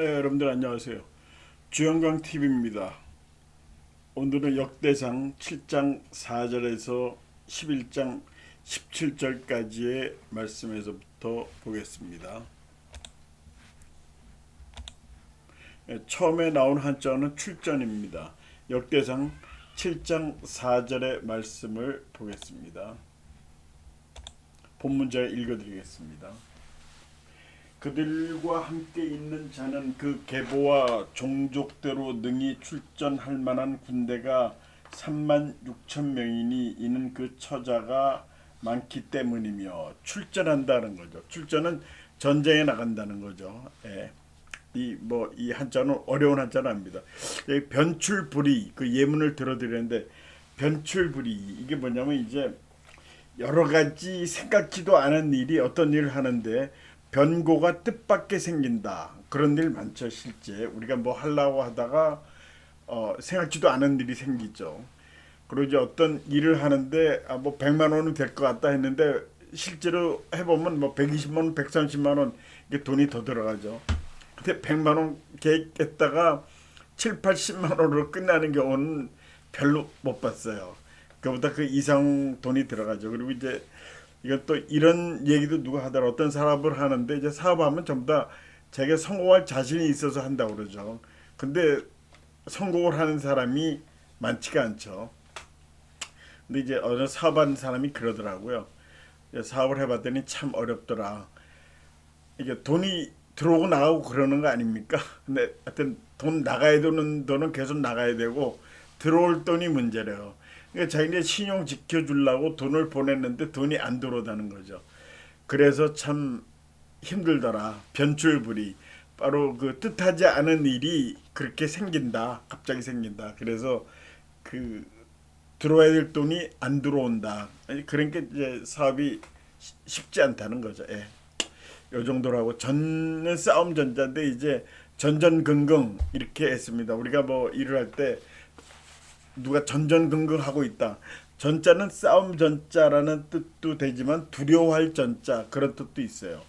여러분들 안녕하세요. 주영광 TV입니다. 오늘은 역대상 7장 4절에서 11장 17절까지의 말씀에서부터 보겠습니다. 처음에 나온 한자어는 출전입니다. 역대상 7장 4절의 말씀을 보겠습니다. 본문자 읽어드리겠습니다. 그들과 함께 있는 자는 그 계보와 종족대로 능히 출전할 만한 군대가 3만 6천 명이니 이는 그 처자가 많기 때문이며, 출전한다는 거죠. 출전은 전쟁에 나간다는 거죠. 예. 이 한자는 어려운 한자는 아닙니다. 변출불이, 그 예문을 들어드렸는데, 변출불이 이게 뭐냐면 이제 여러 가지 생각지도 않은 일이, 어떤 일을 하는데 변고가 뜻밖의 생긴다. 그런 일 많죠. 실제 우리가 뭐 하려고 하다가 생각지도 않은 일이 생기죠. 그리고 이제 어떤 일을 하는데 뭐 100만 원은 될 것 같다 했는데 실제로 해보면 뭐 120만 원, 130만 원 이게 돈이 더 들어가죠. 근데 100만 원 계획했다가 7, 80만 원으로 끝나는 경우는 별로 못 봤어요. 그보다 그 이상 돈이 들어가죠. 그리고 이제 이건 또 이런 얘기도 누가 하더라. 어떤 사업을 하는데 이제 사업하면 전부 다 자기가 성공할 자신이 있어서 한다고 그러죠. 근데 성공을 하는 사람이 많지가 않죠. 근데 이제 어느 사업하는 사람이 그러더라고요. 사업을 해봤더니 참 어렵더라. 이게 돈이 들어오고 나가고 그러는 거 아닙니까? 근데 하여튼 돈 나가야 되는 돈은 계속 나가야 되고 들어올 돈이 문제래요. 그러니까 자기네 신용 지켜주려고 돈을 보냈는데 돈이 안 들어오다는 거죠. 그래서 참 힘들더라. 변출불이. 바로 그 뜻하지 않은 일이 그렇게 생긴다. 갑자기 생긴다. 그래서 그 들어와야 될 돈이 안 들어온다. 그러니까 이제 사업이 쉽지 않다는 거죠. 예. 요 정도로 하고, 전은 싸움 전자인데 이제 전전긍긍 이렇게 했습니다. 우리가 뭐 일을 할 때 누가 전전긍긍하고 있다. 전자는 싸움 전자라는 뜻도 되지만 두려워할 전자, 그런 뜻도 있어요.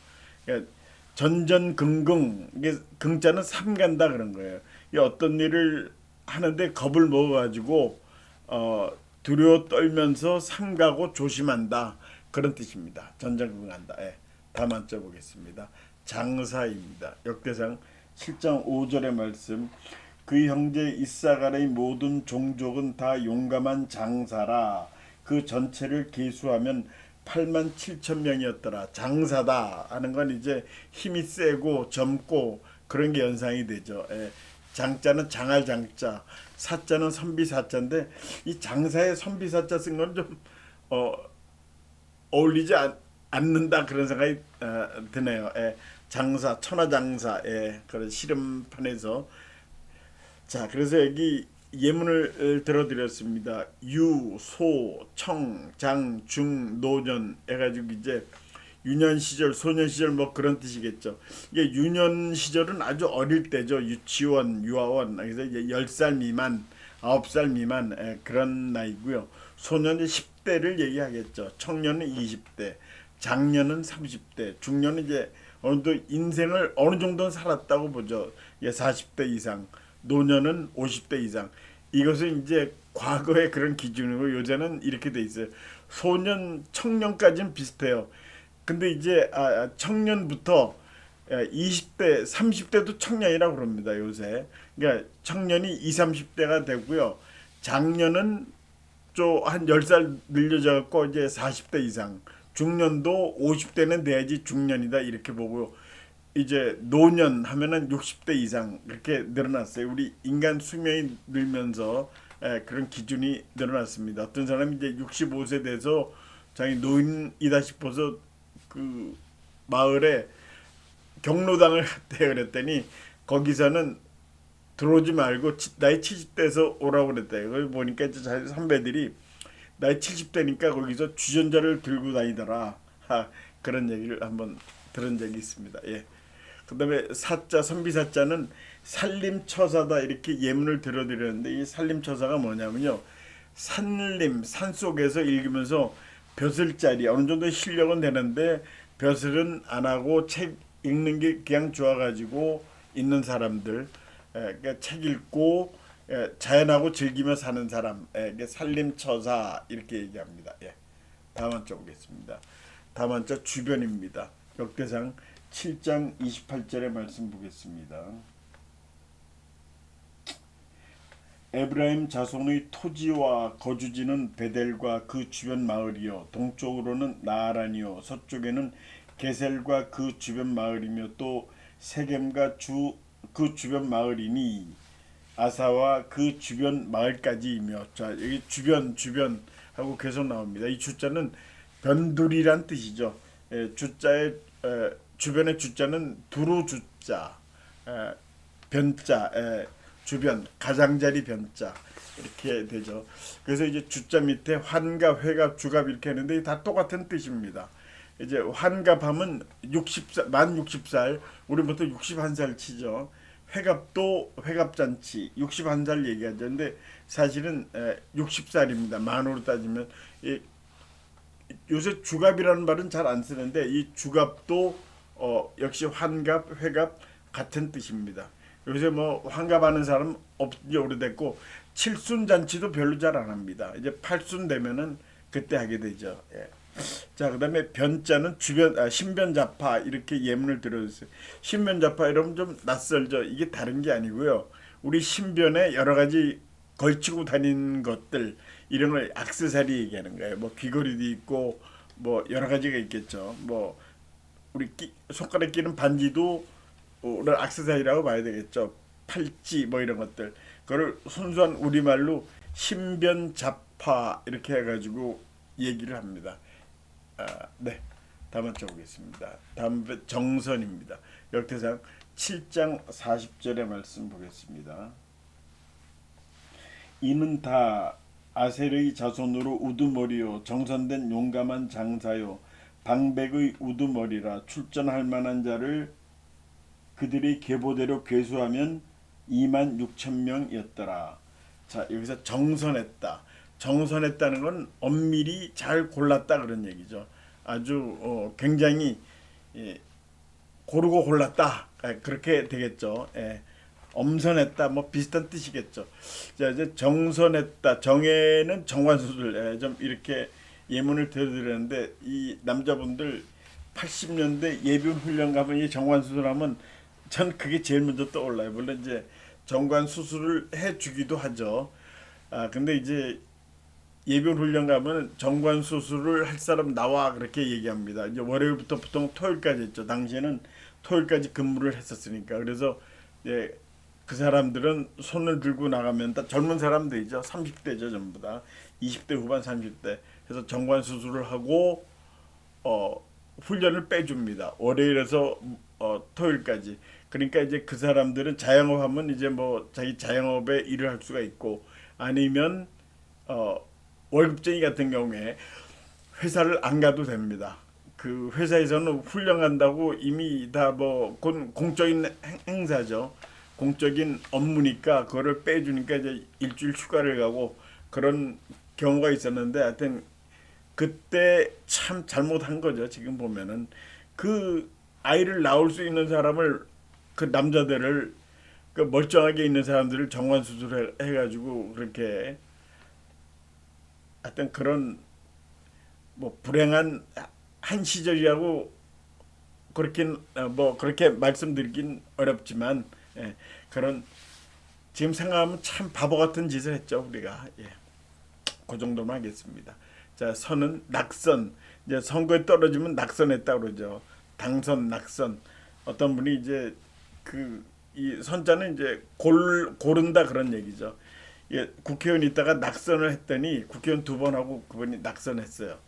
그러니까 전전긍긍, 이게 긍자는 삼간다 그런 거예요. 이 어떤 일을 하는데 겁을 먹어가지고 두려워 떨면서 삼가고 조심한다, 그런 뜻입니다. 전전긍긍한다. 예. 다음 한자 보겠습니다. 장사입니다. 역대상 7장 5절의 말씀. 그 형제 이사갈의 모든 종족은 다 용감한 장사라. 그 전체를 계수하면 8만 7천 명이었더라. 장사다 하는 건 이제 힘이 세고 젊고 그런 게 연상이 되죠. 예. 장자는 장할 장자, 사자는 선비사자인데 이 장사에 선비사자 쓴 건 좀 어울리지 않는다, 그런 생각이 드네요. 예. 장사, 천하장사, 예. 그런 씨름판에서. 자, 그래서 여기 예문을 들어드렸습니다. 유, 소, 청, 장, 중, 노년 해가지고 이제 유년 시절, 소년 시절 뭐 그런 뜻이겠죠. 이게 유년 시절은 아주 어릴 때죠. 유치원, 유아원. 그래서 이제 10살 미만, 9살 미만, 그런 나이고요. 소년은 10대를 얘기하겠죠. 청년은 20대, 장년은 30대, 중년은 이제 어느 정도 인생을 어느 정도는 살았다고 보죠. 40대 이상. 노년은 50대 이상. 이것은 이제 과거의 그런 기준이고 요새는 이렇게 돼 있어요. 소년, 청년까지는 비슷해요. 근데 이제 청년부터 20대, 30대도 청년이라고 그럽니다, 요새. 그러니까 청년이 20, 30대가 되고요. 장년은 좀 한 10살 늘려져 갖고 이제 40대 이상. 중년도 50대는 돼야지 중년이다, 이렇게 보고요. 이제 노년 하면은 60대 이상 그렇게 늘어났어요. 우리 인간 수명이 늘면서 그런 기준이 늘어났습니다. 어떤 사람이 이제 65세 돼서 자기 노인이다 싶어서 그 마을에 경로당을 갔대. 그랬더니 거기서는 들어오지 말고 나이 70대에서 오라고 그랬대. 그걸 보니까 이제 자기 선배들이 나이 70대니까 거기서 주전자를 들고 다니더라. 그런 얘기를 한번 들은 적이 있습니다. 예. 그다음에 사자, 선비사자는 산림처사다, 이렇게 예문을 들어드렸는데 이 산림처사가 뭐냐면요, 산림, 산속에서 읽으면서 벼슬자리 어느 정도 실력은 되는데 벼슬은 안 하고 책 읽는 게 그냥 좋아가지고 있는 사람들, 그러니까 책 읽고 자연하고 즐기며 사는 사람, 살림처사 이렇게 얘기합니다. 예. 다음 한자 보겠습니다. 다음 한자 주변입니다. 역대상 7장 28절의 말씀 보겠습니다. 에브라임 자손의 토지와 거주지는 베델과 그 주변 마을이요 동쪽으로는 나아란이요 서쪽에는 게셀과 그 주변 마을이며 또 세겜과 그 주변 마을이니 아사와 그 주변 마을까지이며. 자, 여기 주변 하고 계속 나옵니다. 이 주자는 변두리란 뜻이죠. 주자의 주변의 주자는 두루 주자, 변자, 주변 가장자리 변자 이렇게 되죠. 그래서 이제 주자 밑에 환갑, 회갑, 주갑 이렇게 하는데 다 똑같은 뜻입니다. 이제 환갑하면 60살, 만 60살, 우리 보통 61살 치죠. 회갑도 회갑잔치 61살 얘기하죠. 근데 사실은 60살입니다. 만으로 따지면. 요새 주갑이라는 말은 잘 안 쓰는데 이 주갑도 역시 환갑, 회갑 같은 뜻입니다. 요새 뭐 환갑하는 사람 없지 오래됐고 칠순잔치도 별로 잘 안 합니다. 이제 팔순 되면은 그때 하게 되죠. 예. 자, 그다음에 변자는 주변 신변자파 이렇게 예문을 들어주세요. 신변자파 여러분 좀 낯설죠. 이게 다른 게 아니고요. 우리 신변에 여러 가지 걸치고 다니는 것들 이런 걸 액세서리 얘기하는 거예요. 뭐 귀걸이도 있고 뭐 여러 가지가 있겠죠. 뭐 우리 손가락에 끼는 반지도 오늘 액세서리라고 봐야 되겠죠. 팔찌 뭐 이런 것들. 그걸 순수한 우리말로 신변자파 이렇게 해가지고 얘기를 합니다. 네. 다음 한번 보겠습니다. 다음 정선입니다. 역대상 7장 40절의 말씀 보겠습니다. 이는 다 아셀의 자손으로 우두머리요 정선된 용감한 장사요 방백의 우두머리라. 출전할 만한 자를 그들의 계보대로 계수하면 2만 6천 명이었더라. 자, 여기서 정선했다. 정선했다는 건 엄밀히 잘 골랐다 그런 얘기죠. 아주 굉장히 고르고 골랐다. 그렇게 되겠죠. 엄선했다 뭐 비슷한 뜻이겠죠. 자, 이제 정선했다. 정에는 정관수술 좀 이렇게 예문을 드렸는데 이 남자분들 80년대 예비군 훈련 가면 이 정관수술하면 전 그게 제일 먼저 떠올라요. 물론 이제 정관수술을 해주기도 하죠. 근데 이제 예비군 훈련 가면 정관 수술을 할 사람 나와 그렇게 얘기합니다. 이제 월요일부터 보통 토요일까지 했죠. 당시에는 토요일까지 근무를 했었으니까. 그래서 이제 그 사람들은 손을 들고 나가면 다 젊은 사람들이죠. 30대죠 전부 다. 20대 후반 30대. 그래서 정관 수술을 하고 훈련을 빼줍니다. 월요일에서 토요일까지. 그러니까 이제 그 사람들은 자영업하면 이제 뭐 자기 자영업에 일을 할 수가 있고 아니면 월급쟁이 같은 경우에 회사를 안 가도 됩니다. 그 회사에서는 훈련 간다고 이미 다 뭐 공적인 행사죠. 공적인 업무니까 그거를 빼주니까 이제 일주일 휴가를 가고 그런 경우가 있었는데 하여튼 그때 참 잘못한 거죠. 지금 보면은 그 아이를 낳을 수 있는 사람을 그 남자들을 그 멀쩡하게 있는 사람들을 정관 수술을 해가지고 그렇게 하여튼 그런 뭐 불행한 한 시절이라고 그렇게 뭐 그렇게 말씀드리긴 어렵지만 그런 지금 생각하면 참 바보 같은 짓을 했죠 우리가. 그 정도만 하겠습니다. 자, 선은 낙선. 이제 선거에 떨어지면 낙선했다 그러죠. 당선, 낙선. 어떤 분이 이제 그 이 선자는 이제 고른다 그런 얘기죠. 국회의원 있다가 낙선을 했더니 국회의원 2번 하고 그분이 낙선했어요.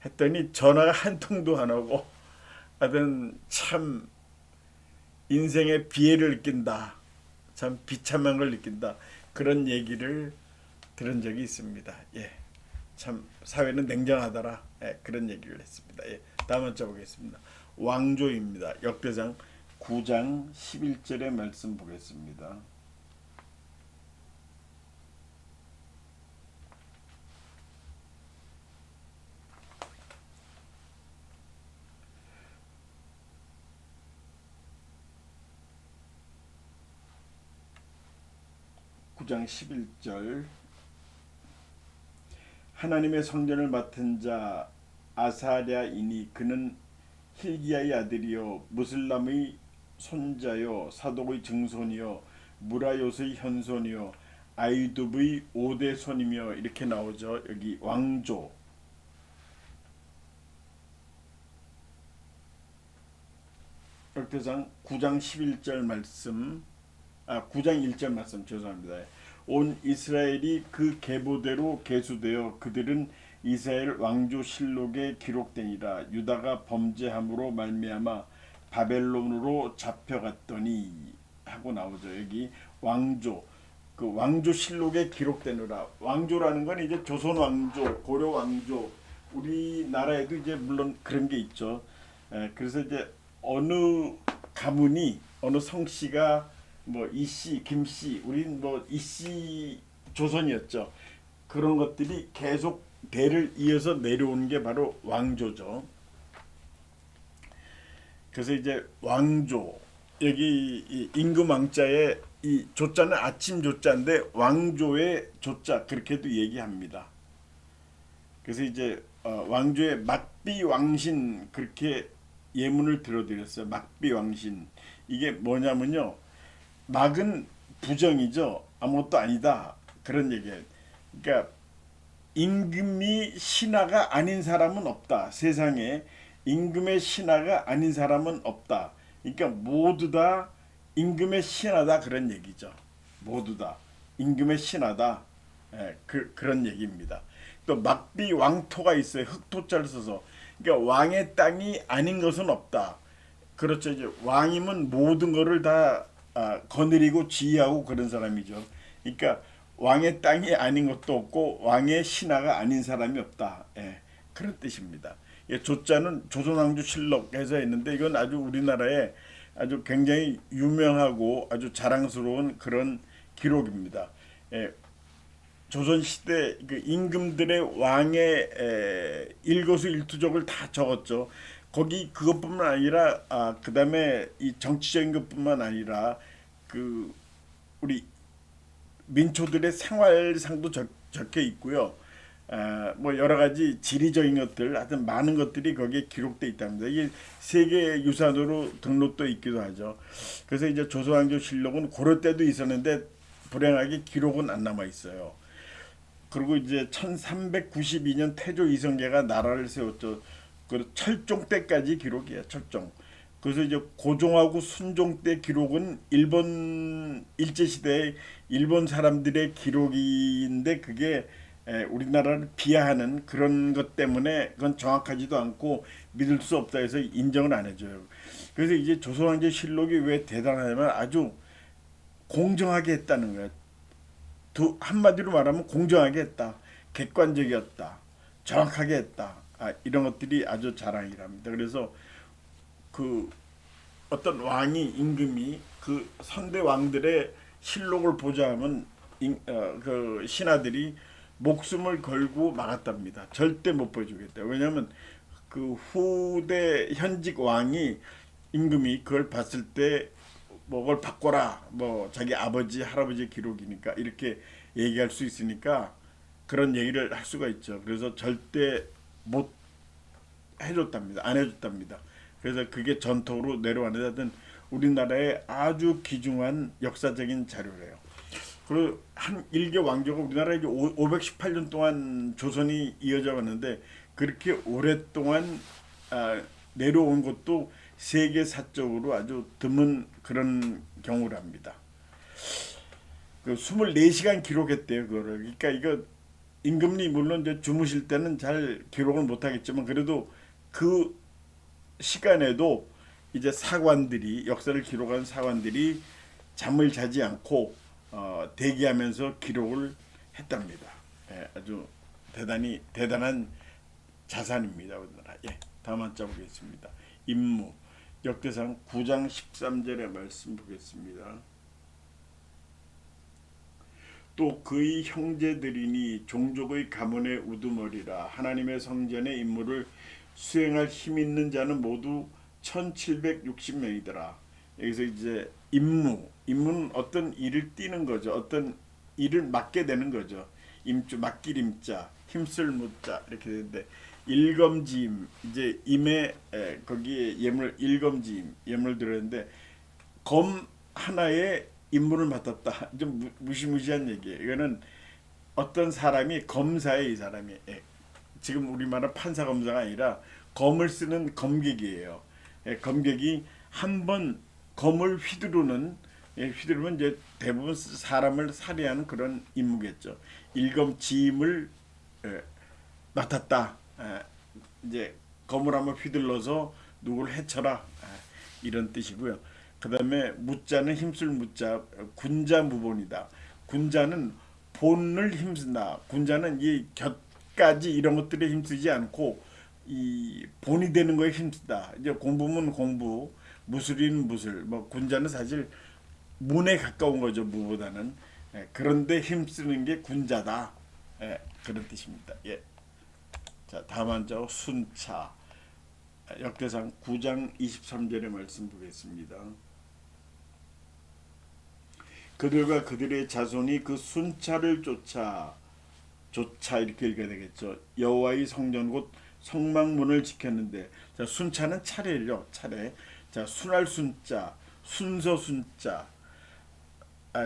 했더니 전화가 한 통도 안 오고 하여튼 참 인생의 비애를 느낀다. 참 비참한 걸 느낀다. 그런 얘기를 들은 적이 있습니다. 참 사회는 냉정하더라. 그런 얘기를 했습니다. 다음 한자 보겠습니다. 왕조입니다. 역대상 9장 11절의 말씀 보겠습니다. 9장 11절 하나님의 성전을 맡은 자 아사랴이니 그는 힐기야의 아들이요 무슬람의 손자요 사독의 증손이요 무라요스의 현손이요 아이두브의 5대 손이며 이렇게 나오죠. 여기 왕조 역대상 9장 11절 말씀 9장 1절 말씀 죄송합니다. 온 이스라엘이 그 계보대로 계수되어 그들은 이스라엘 왕조 실록에 기록되니라. 유다가 범죄함으로 말미암아 바벨론으로 잡혀갔더니 하고 나오죠. 여기 왕조 그 왕조 실록에 기록되느라. 왕조라는 건 이제 조선 왕조, 고려 왕조, 우리나라에도 이제 물론 그런 게 있죠. 그래서 이제 어느 가문이 어느 성씨가 뭐 이씨, 김씨, 우린 뭐 이씨 조선이었죠. 그런 것들이 계속 대를 이어서 내려오는 게 바로 왕조죠. 그래서 이제 왕조 여기 이 임금 왕자에 이 조자는 아침 조자인데 왕조의 조자 그렇게도 얘기합니다. 그래서 이제 왕조의 막비 왕신 그렇게 예문을 들어드렸어요. 막비 왕신 이게 뭐냐면요. 막은 부정이죠. 아무것도 아니다. 그런 얘기예요. 그러니까 임금이 신하가 아닌 사람은 없다. 세상에 임금의 신하가 아닌 사람은 없다. 그러니까 모두 다 임금의 신하다 그런 얘기죠. 모두 다 임금의 신하다. 그런 얘기입니다. 또 막비 왕토가 있어요. 흑토자를 써서. 그러니까 왕의 땅이 아닌 것은 없다. 그렇죠. 이제 왕이면 모든 것을 다 거느리고 지휘하고 그런 사람이죠. 그러니까 왕의 땅이 아닌 것도 없고 왕의 신하가 아닌 사람이 없다. 그런 뜻입니다. 조자는 조선왕조실록에서 있는데 이건 아주 우리나라에 아주 굉장히 유명하고 아주 자랑스러운 그런 기록입니다. 조선시대 그 임금들의 왕의 일거수일투족을 다 적었죠. 거기 그것뿐만 아니라 그 다음에 이 정치적인 것뿐만 아니라 그 우리 민초들의 생활상도 적혀 있고요. 뭐 여러 가지 지리적인 것들, 하여튼 많은 것들이 거기에 기록돼 있답니다. 이게 세계 유산으로 등록도 있기도 하죠. 그래서 이제 조선왕조실록은 고려 때도 있었는데 불행하게 기록은 안 남아 있어요. 그리고 이제 1392년 태조 이성계가 나라를 세웠죠. 그 철종 때까지 기록이에요. 철종. 그래서 이제 고종하고 순종 때 기록은 일본 일제시대의 일본 사람들의 기록인데 그게 우리나라를 비하하는 그런 것 때문에 그건 정확하지도 않고 믿을 수 없다 해서 인정을 안 해줘요. 그래서 이제 조선왕조실록이 왜 대단하냐면 아주 공정하게 했다는 거예요. 한마디로 말하면 공정하게 했다. 객관적이었다. 정확하게 했다. 이런 것들이 아주 자랑이랍니다. 그래서 그 어떤 왕이 임금이 그 선대 왕들의 실록을 보자 하면 그 신하들이 목숨을 걸고 막았답니다. 절대 못 보여주겠다. 왜냐하면 그 후대 현직 왕이 임금이 그걸 봤을 때 뭐 그걸 바꿔라 뭐 자기 아버지 할아버지 기록이니까 이렇게 얘기할 수 있으니까 그런 얘기를 할 수가 있죠. 그래서 절대 못 해줬답니다. 안 해줬답니다. 그래서 그게 전통으로 내려왔는데 하여튼 우리나라의 아주 귀중한 역사적인 자료래요. 그리고 한 일개 왕조가 우리나라에 이제 518년 동안 조선이 이어져 왔는데 그렇게 오랫동안 내려온 것도 세계사적으로 아주 드문 그런 경우랍니다. 그 24시간 기록했대요, 그거를. 그러니까 이거 임금이 물론 이제 주무실 때는 잘 기록을 못 하겠지만 그래도 그 시간에도 이제 사관들이 역사를 기록한 사관들이 잠을 자지 않고 대기하면서 기록을 했답니다. 아주 대단한 자산입니다, 우리나라. 다음 한자 보겠습니다. 임무 역대상 9장 13절의 말씀 보겠습니다. 또 그의 형제들이니 종족의 가문의 우두머리라. 하나님의 성전의 임무를 수행할 힘 있는 자는 모두 1760명이더라. 여기서 이제 임무는 어떤 일을 띠는 거죠. 어떤 일을 맡게 되는 거죠. 임주 맡길 임자 힘쓸 무자 이렇게 되는데 일검지임 이제 임에 거기에 예물 일검지임 예물 들었는데 검 하나에 임무를 맡았다. 좀 무시무시한 얘기예요. 이거는 어떤 사람이 검사에 이 사람이 지금 우리 말은 판사 검사가 아니라 검을 쓰는 검객이에요. 검객이 한 번 검을 휘두르는 휘두르면 이제 대부분 사람을 살해하는 그런 임무겠죠. 일검지임을 맡았다. 이제 검을 한번 휘둘러서 누구를 해쳐라 이런 뜻이고요. 그다음에 무자는 힘쓸 무자 군자 무본이다. 군자는 본을 힘쓴다. 군자는 이 곁까지 이런 것들에 힘쓰지 않고 이 본이 되는 거에 힘쓰다. 이제 공부면 공부, 무술인 무술. 뭐 군자는 사실 문에 가까운 거죠. 무보다는. 그런데 힘쓰는 게 군자다. 그런 뜻입니다. 예. 자, 다음 한자 순차. 역대상 9장 23절의 말씀 보겠습니다. 그들과 그들의 자손이 그 순차를 쫓아 이렇게 읽어야 되겠죠. 여호와의 성전 곧 성막문을 지켰는데 자 순차는 차례죠. 차례. 자 순할 순자 순서 순자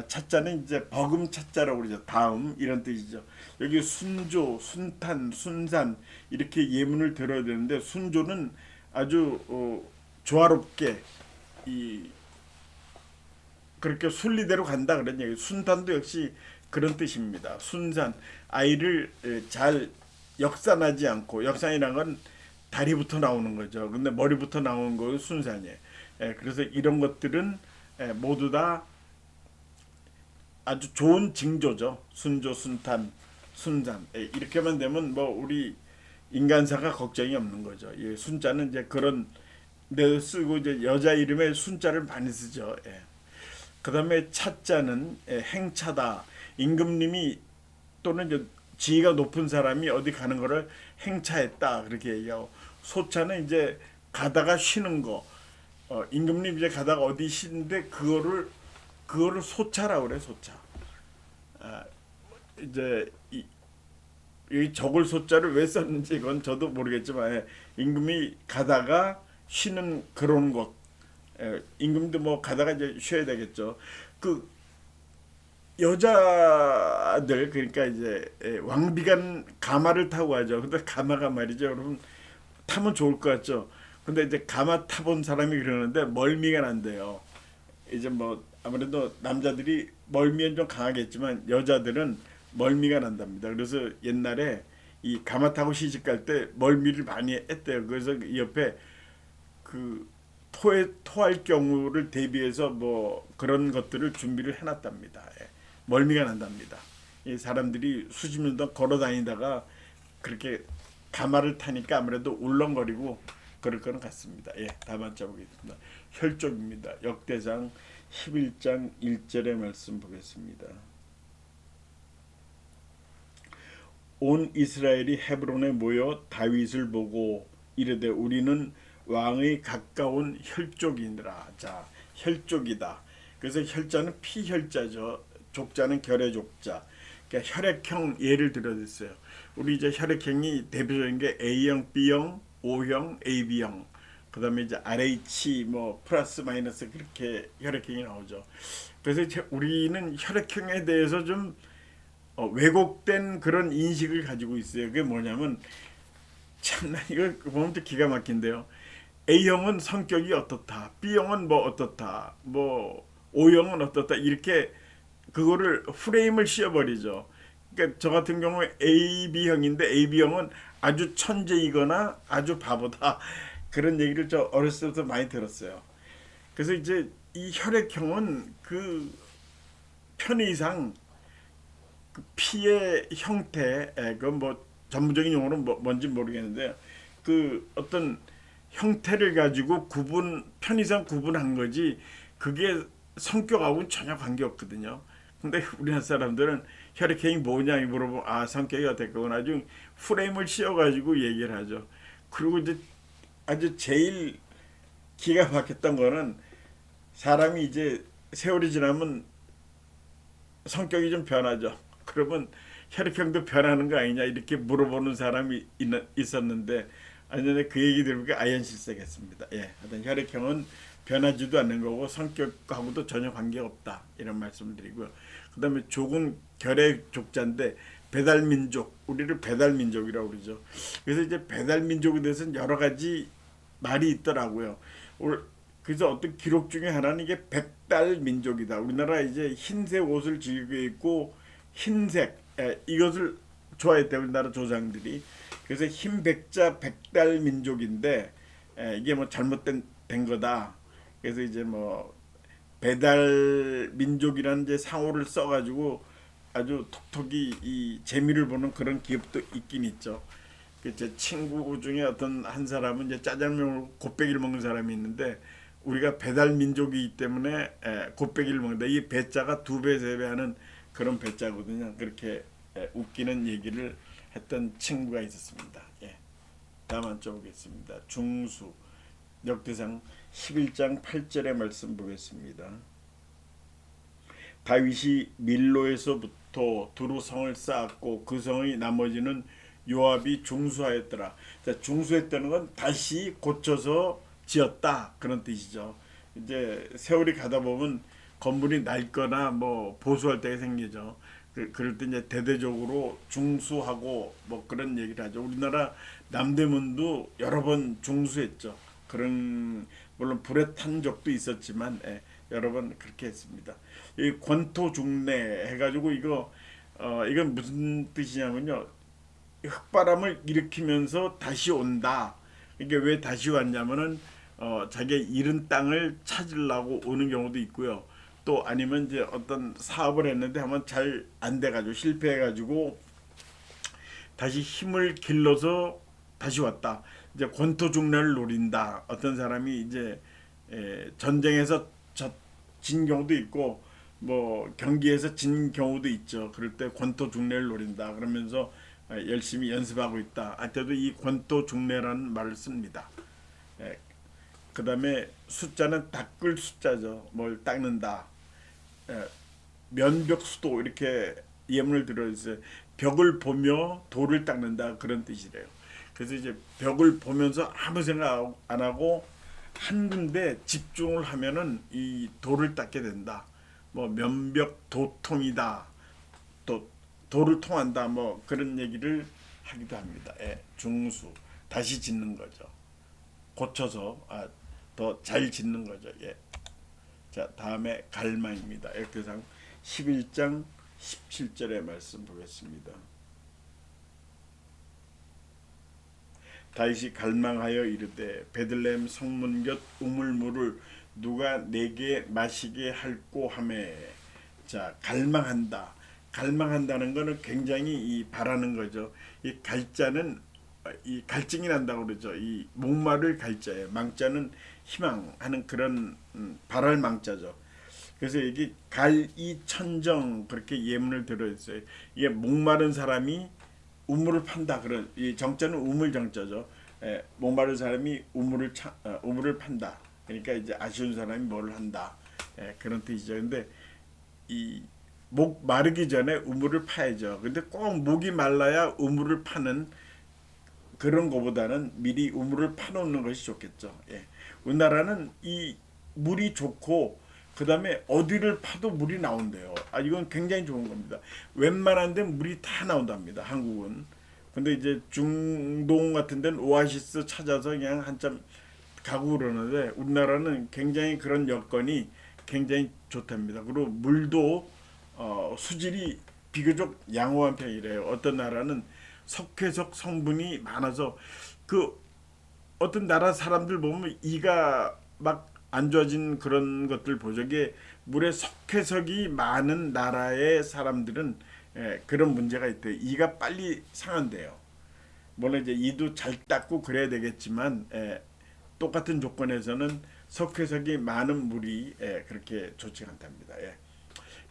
차자는 이제 버금 차자라고 그러죠. 다음 이런 뜻이죠. 여기 순조 순탄 순산 이렇게 예문을 들어야 되는데 순조는 아주 조화롭게 이 그렇게 순리대로 간다 그런 얘기. 순탄도 역시 그런 뜻입니다. 순산 아이를 잘 역산하지 않고 역산이란 건 다리부터 나오는 거죠. 근데 머리부터 나오는 거 순산이에요. 그래서 이런 것들은 모두 다 아주 좋은 징조죠. 순조, 순탄, 순산 이렇게만 되면 뭐 우리 인간사가 걱정이 없는 거죠. 순자는 이제 그런 데 쓰고 이제 여자 이름에 순자를 많이 쓰죠. 그 다음에 차자는 행차다. 임금님이 또는 이제 지위가 높은 사람이 어디 가는 거를 행차했다 그렇게 얘기하고 소차는 이제 가다가 쉬는 거. 임금님 이제 가다가 어디 쉬는데 그거를 소차라고 그래 소차. 이제 이 적을 소자를 왜 썼는지 그건 저도 모르겠지만 임금이 가다가 쉬는 그런 곳. 임금도 뭐 가다가 이제 쉬어야 되겠죠. 그 여자들 그러니까 이제 왕비간 가마를 타고 가죠. 근데 가마가 말이죠. 여러분 타면 좋을 것 같죠. 근데 이제 가마 타본 사람이 그러는데 멀미가 난대요. 이제 뭐 아무래도 남자들이 멀미는 좀 강하겠지만 여자들은 멀미가 난답니다. 그래서 옛날에 이 가마 타고 시집 갈 때 멀미를 많이 했대요. 그래서 이 옆에 그 토할 경우를 대비해서 뭐 그런 것들을 준비를 해놨답니다. 멀미가 난답니다. 이 사람들이 수십 년 동안 걸어 다니다가 그렇게 가마를 타니까 아무래도 울렁거리고 그럴 거는 같습니다. 다음 한자 보겠습니다. 혈족입니다. 역대상 11장 1절의 말씀 보겠습니다. 온 이스라엘이 헤브론에 모여 다윗을 보고 이르되 우리는 왕의 가까운 혈족이니라. 자, 혈족이다. 그래서 혈자는 피혈자죠. 족자는 결의 족자. 그러니까 혈액형 예를 들어줬어요. 우리 이제 혈액형이 대표적인 게 A형, B형, O형, AB형. 그다음에 이제 RH 뭐 플러스 마이너스 그렇게 혈액형이 나오죠. 그래서 우리는 혈액형에 대해서 좀 왜곡된 그런 인식을 가지고 있어요. 그게 뭐냐면 참나 이거 보면 또 기가 막힌데요. A형은 성격이 어떻다, B형은 뭐 어떻다, 뭐 O형은 어떻다 이렇게 그거를 프레임을 씌워버리죠. 그러니까 저 같은 경우에 AB형인데 AB형은 아주 천재이거나 아주 바보다 그런 얘기를 저 어렸을 때부터 많이 들었어요. 그래서 이제 이 혈액형은 그 편의상 그 피의 형태, 그건 뭐 전문적인 용어는 뭔지 모르겠는데 그 어떤 형태를 가지고 편의상 구분한 거지 그게 성격하고는 전혀 관계없거든요. 근데 우리나라 사람들은 혈액형이 뭐냐 물어보면 성격이 어땠거나 아주 프레임을 씌워가지고 얘기를 하죠. 그리고 이제 아주 제일 기가 막혔던 거는 사람이 이제 세월이 지나면 성격이 좀 변하죠. 그러면 혈액형도 변하는 거 아니냐 이렇게 물어보는 사람이 있었는데 아니 그 얘기 들으니까 아연실색했습니다. 예, 하여튼 혈액형은 변하지도 않는 거고 성격하고도 전혀 관계없다 이런 말씀을 드리고요. 그다음에 족은 결의 족자인데 배달민족, 우리를 배달민족이라고 그러죠. 그래서 이제 배달민족에 대해서는 여러 가지 말이 있더라고요. 그래서 어떤 기록 중에 하나는 이게 백달민족이다. 우리나라 이제 흰색 옷을 즐겨 입고 흰색 이것을 좋아했대요. 우리나라 조상들이. 그래서 흰백자 백달민족인데 이게 뭐 잘못된 된 거다. 그래서 이제 뭐 배달민족이라는 이제 상호를 써가지고 아주 톡톡이 이 재미를 보는 그런 기업도 있긴 있죠. 그 제 친구 중에 어떤 한 사람은 이제 짜장면을 곱빼기를 먹는 사람이 있는데 우리가 배달 민족이기 때문에 곱빼기를 먹는다. 이 배자가 두 배, 세 배 하는 그런 배자거든요. 그렇게 웃기는 얘기를 했던 친구가 있었습니다. 예. 다음 한쪽 보겠습니다. 중수 역대상 11장 8절의 말씀 보겠습니다. 다윗이 밀로에서부터 두루 성을 쌓았고 그 성의 나머지는 요압이 중수하였더라. 자, 중수했다는 건 다시 고쳐서 지었다 그런 뜻이죠. 이제 세월이 가다 보면 건물이 낡거나 뭐 보수할 때가 생기죠. 그럴 때 이제 대대적으로 중수하고 뭐 그런 얘기를 하죠. 우리나라 남대문도 여러 번 중수했죠. 그런 물론 불에 탄 적도 있었지만 여러 번 그렇게 했습니다. 이 권토중래 해가지고 이건 무슨 뜻이냐면요. 흙바람을 일으키면서 다시 온다. 이게 왜 다시 왔냐면은 자기가 잃은 땅을 찾으려고 오는 경우도 있고요. 또 아니면 이제 어떤 사업을 했는데 한번 잘 안 돼가지고 실패해가지고 다시 힘을 길러서 다시 왔다. 이제 권토중래를 노린다. 어떤 사람이 이제 전쟁에서 진 경우도 있고 뭐 경기에서 진 경우도 있죠. 그럴 때 권토중래를 노린다. 그러면서 열심히 연습하고 있다. 한테도 이 권토중래라는 말을 씁니다. 그 다음에 숫자는 닦을 숫자죠. 뭘 닦는다. 면벽수도 이렇게 예문을 들어있어요. 벽을 보며 돌을 닦는다 그런 뜻이래요. 그래서 이제 벽을 보면서 아무 생각 안 하고 한 군데 집중을 하면은 이 돌을 닦게 된다. 뭐 면벽 도통이다. 또 돌을 통한다. 뭐 그런 얘기를 하기도 합니다. 중수 다시 짓는 거죠. 고쳐서 더 잘 짓는 거죠. 자, 다음에 갈망입니다. 역대상 11장 17절의 말씀 보겠습니다. 다윗이 갈망하여 이르되 베들레헴 성문 곁 우물물을 누가 내게 마시게 할꼬 하매. 자, 갈망한다. 갈망한다는 것은 굉장히 이 바라는 거죠. 이 갈자는 이 갈증이 난다고 그러죠. 이 목마를 갈자예요. 망자는 희망하는 그런 바랄 망자죠. 그래서 이게 갈이천정 그렇게 예문을 들어 있어요. 이게 목마른 사람이 우물을 판다 그런 이 정자는 우물 정자죠. 목마른 사람이 우물을 판다. 그러니까 이제 아쉬운 사람이 뭘 한다. 그런 뜻이죠. 근데 이 목 마르기 전에 우물을 파야죠. 근데 꼭 목이 말라야 우물을 파는 그런 거보다는 미리 우물을 파놓는 것이 좋겠죠. 우리나라는 이 물이 좋고 그 다음에 어디를 파도 물이 나온대요. 이건 굉장히 좋은 겁니다. 웬만한 데 물이 다 나온답니다. 한국은. 근데 이제 중동 같은 데는 오아시스 찾아서 그냥 한참 가고 그러는데 우리나라는 굉장히 그런 여건이 굉장히 좋답니다. 그리고 물도 수질이 비교적 양호한 편이래요. 어떤 나라는 석회석 성분이 많아서 그 어떤 나라 사람들 보면 이가 막 안 좋아진 그런 것들 보적에 물에 석회석이 많은 나라의 사람들은 그런 문제가 있대요. 이가 빨리 상한대요. 물론 이제 이도 잘 닦고 그래야 되겠지만 똑같은 조건에서는 석회석이 많은 물이 그렇게 좋지 않답니다.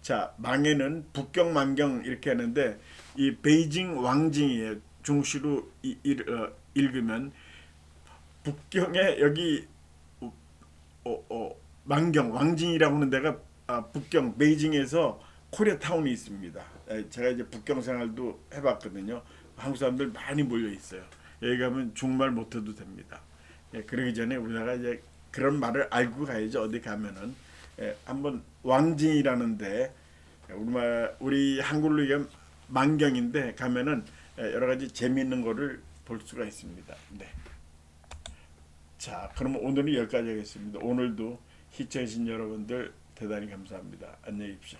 자, 망에는 북경만경 이렇게 하는데 이 베이징 왕징이에요. 중시로 읽으면 북경에 여기 만경 왕징이라고 하는 데가 북경 베이징에서 코리아타운이 있습니다. 제가 이제 북경 생활도 해봤거든요. 한국 사람들 많이 몰려 있어요. 여기 가면 중말 못해도 됩니다. 그러기 전에 우리나라 이제 그런 말을 알고 가야죠. 어디 가면은 한번 왕징이라는데 우리 한글로 얘기하면 만경인데 가면은 여러 가지 재미있는 거를 볼 수가 있습니다. 네. 자, 그럼 오늘은 여기까지 하겠습니다. 오늘도 시청해주신 여러분들 대단히 감사합니다. 안녕히 계십시오.